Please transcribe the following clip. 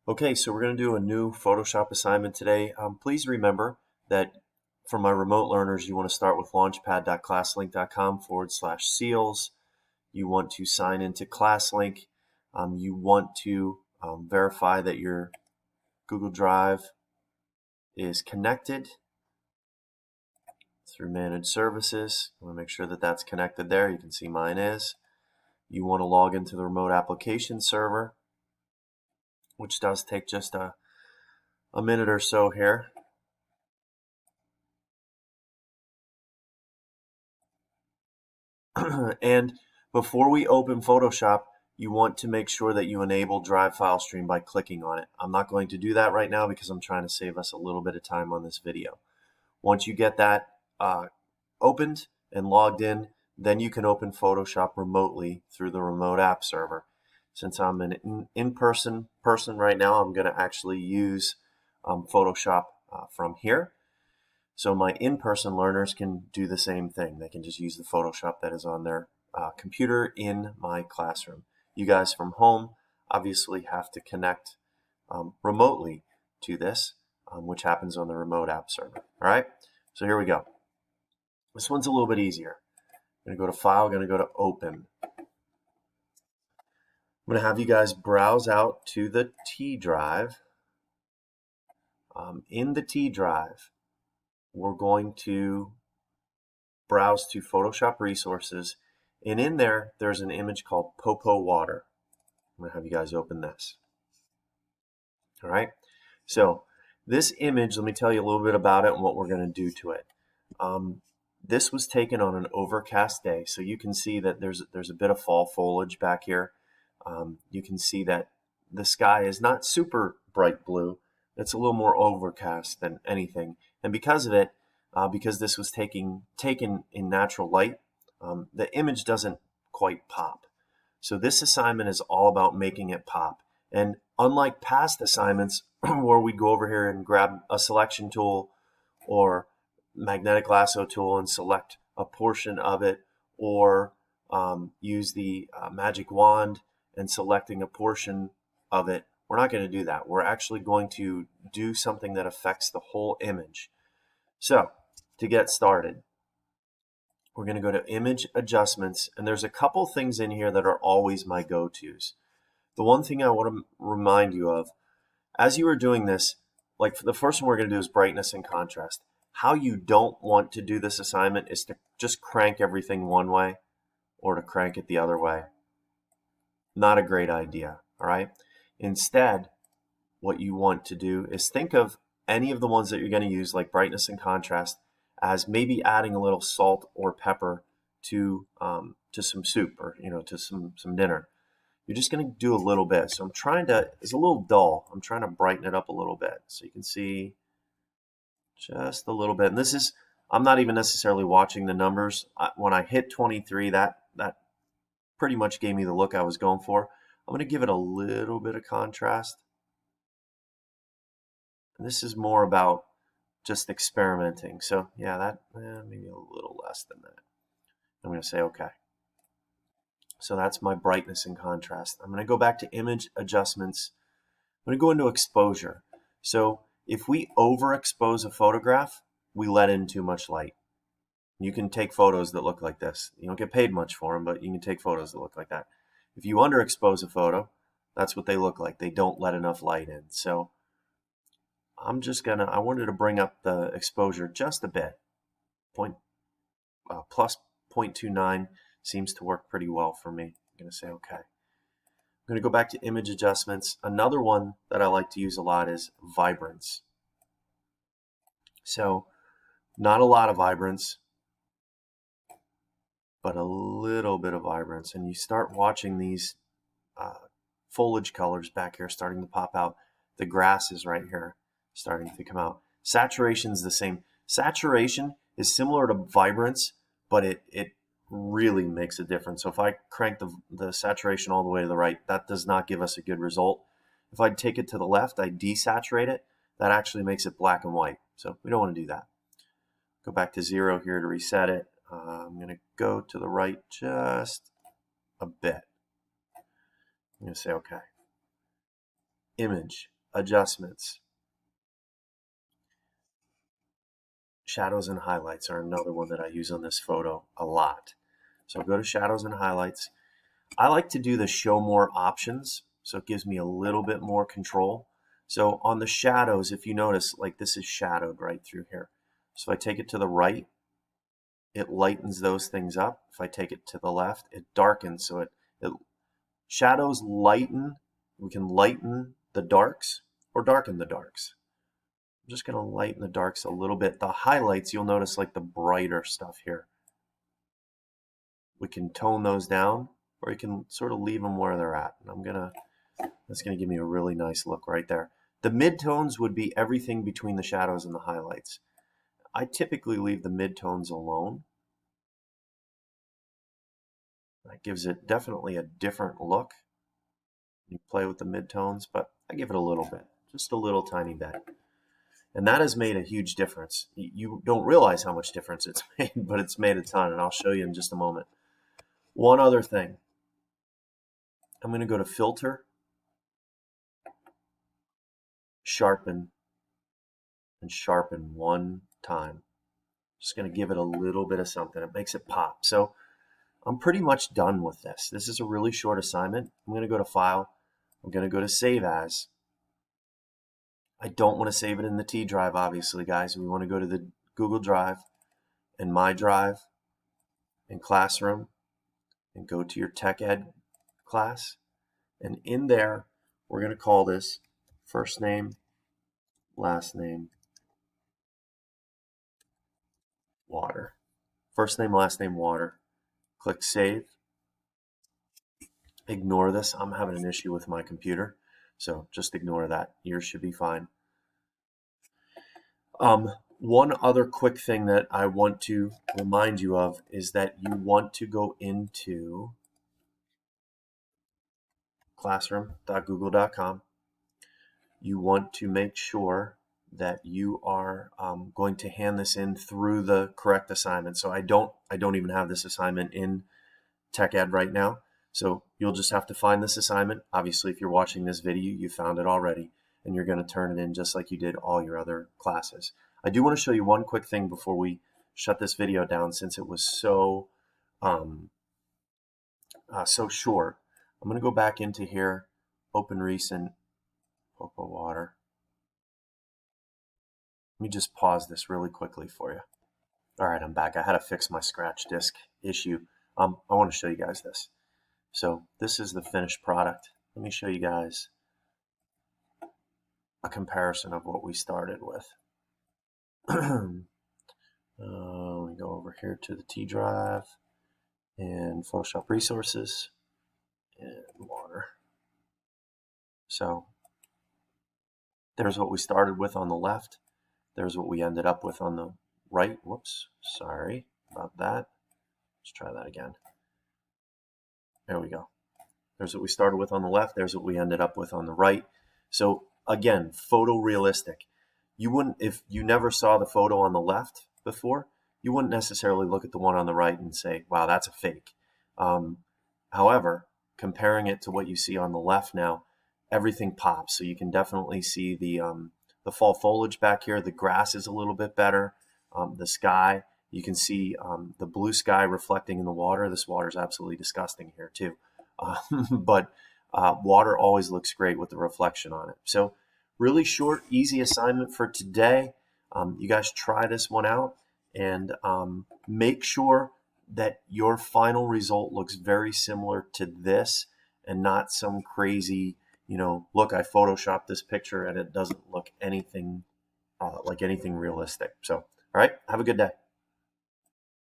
Okay, so we're going to do a new Photoshop assignment today. Please remember that for my remote learners, you want to start with launchpad.classlink.com/seals. You want to sign into Classlink. You want to verify that your Google Drive is connected through Managed Services. You want to make sure that that's connected there. You can see mine is. You want to log into the remote application server, which does take just a minute or so here. And before we open Photoshop, you want to make sure that you enable Drive File Stream by clicking on it. I'm not going to do that right now because I'm trying to save us a little bit of time on this video. Once you get that opened and logged in, then you can open Photoshop remotely through the remote app server. Since I'm an in-person person right now, I'm going to actually use Photoshop from here. So my in-person learners can do the same thing. They can just use the Photoshop that is on their computer in my classroom. You guys from home obviously have to connect remotely to this, which happens on the remote app server. All right, so here we go. This one's a little bit easier. I'm going to go to File, going to go to Open. I'm going to have you guys browse out to the T drive. In the T drive, we're going to browse to Photoshop Resources, and in there, there's an image called Popo Water. I'm going to have you guys open this. All right, so this image, let me tell you a little bit about it and what we're going to do to it. This was taken on an overcast day, so you can see that there's a bit of fall foliage back here. You can see that the sky is not super bright blue. It's a little more overcast than anything, and because of it, because this was taken in natural light, the image doesn't quite pop. So this assignment is all about making it pop. And unlike past assignments where we'd go over here and grab a selection tool or magnetic lasso tool and select a portion of it, or use the magic wand and selecting a portion of it, we're not going to do that. We're actually going to do something that affects the whole image. So to get started, we're going to go to Image Adjustments, and there's a couple things in here that are always my go-tos. The one thing I want to remind you of, as you are doing this, like the first one we're going to do is brightness and contrast. How you don't want to do this assignment is to just crank everything one way or to crank it the other way. Not a great idea, all right? Instead, what you want to do is think of any of the ones that you're going to use, like brightness and contrast, as maybe adding a little salt or pepper to some soup, or to some dinner. You're just going to do a little bit. So I'm trying to, it's a little dull. I'm trying to brighten it up a little bit. So you can see just a little bit. And this is, I'm not even necessarily watching the numbers. When I hit 23, that pretty much gave me the look I was going for. I'm going to give it a little bit of contrast. And this is more about just experimenting. So yeah, that maybe a little less than that. I'm going to say okay. So that's my brightness and contrast. I'm going to go back to Image Adjustments. I'm going to go into Exposure. So if we overexpose a photograph, we let in too much light. You can take photos that look like this. You don't get paid much for them, but you can take photos that look like that. If you underexpose a photo, that's what they look like. They don't let enough light in. So I'm just going to, I wanted to bring up the exposure just a bit. Plus 0.29 seems to work pretty well for me. I'm going to say okay. I'm going to go back to Image Adjustments. Another one that I like to use a lot is vibrance. So not a lot of vibrance, but a little bit of vibrance. And you start watching these foliage colors back here starting to pop out. The grass is right here starting to come out. Saturation is the same. Saturation is similar to vibrance, but it really makes a difference. So if I crank the saturation all the way to the right, that does not give us a good result. If I take it to the left, I desaturate it, that actually makes it black and white. So we don't want to do that. Go back to 0 here to reset it. I'm going to go to the right just a bit. I'm going to say okay. Image, adjustments. Shadows and highlights are another one that I use on this photo a lot. So I'll go to shadows and highlights. I like to do the show more options, so it gives me a little bit more control. So on the shadows, if you notice, like this is shadowed right through here. So if I take it to the right, it lightens those things up. If I take it to the left, it darkens. So it shadows lighten. We can lighten the darks or darken the darks. I'm just going to lighten the darks a little bit. The highlights, you'll notice like the brighter stuff here. We can tone those down, or you can sort of leave them where they're at. And that's going to give me a really nice look right there. The midtones would be everything between the shadows and the highlights. I typically leave the midtones alone. That gives it definitely a different look. You play with the midtones, but I give it a little bit, just a little tiny bit. And that has made a huge difference. You don't realize how much difference it's made, but it's made a ton, and I'll show you in just a moment. One other thing. I'm going to go to Filter, Sharpen, and Sharpen one time. Just going to give it a little bit of something. It makes it pop. So I'm pretty much done with this. This is a really short assignment. I'm going to go to File. I'm going to go to Save As. I don't want to save it in the T drive, obviously, guys. We want to go to the Google Drive and My Drive and Classroom and go to your Tech Ed class. And in there, we're going to call this first name, last name, water. First name, last name, water. Click Save. Ignore this. I'm having an issue with my computer, so just ignore that. Yours should be fine. One other quick thing that I want to remind you of is that you want to go into classroom.google.com. You want to make sure that you are going to hand this in through the correct assignment. So I don't even have this assignment in Tech Ed right now. So you'll just have to find this assignment. Obviously, if you're watching this video, you found it already, and you're going to turn it in just like you did all your other classes. I do want to show you one quick thing before we shut this video down, since it was so short. I'm going to go back into here, open recent, Popo Water. Let me just pause this really quickly for you. All right, I'm back. I had to fix my scratch disk issue. I want to show you guys this. So this is the finished product. Let me show you guys a comparison of what we started with. Let me go over here to the T drive and Photoshop resources and water. So there's what we started with on the left. There's what we ended up with on the right. Whoops, sorry about that. Let's try that again. There we go. There's what we started with on the left. There's what we ended up with on the right. So again, photorealistic. You wouldn't, if you never saw the photo on the left before, you wouldn't necessarily look at the one on the right and say, wow, that's a fake. However, comparing it to what you see on the left now, everything pops. So you can definitely see the fall foliage back here. The grass is a little bit better. The sky, you can see the blue sky reflecting in the water. This water is absolutely disgusting here too. But water always looks great with the reflection on it. So really short, easy assignment for today. You guys try this one out and make sure that your final result looks very similar to this and not some crazy, look, I photoshopped this picture and it doesn't look anything like anything realistic. So, all right, have a good day.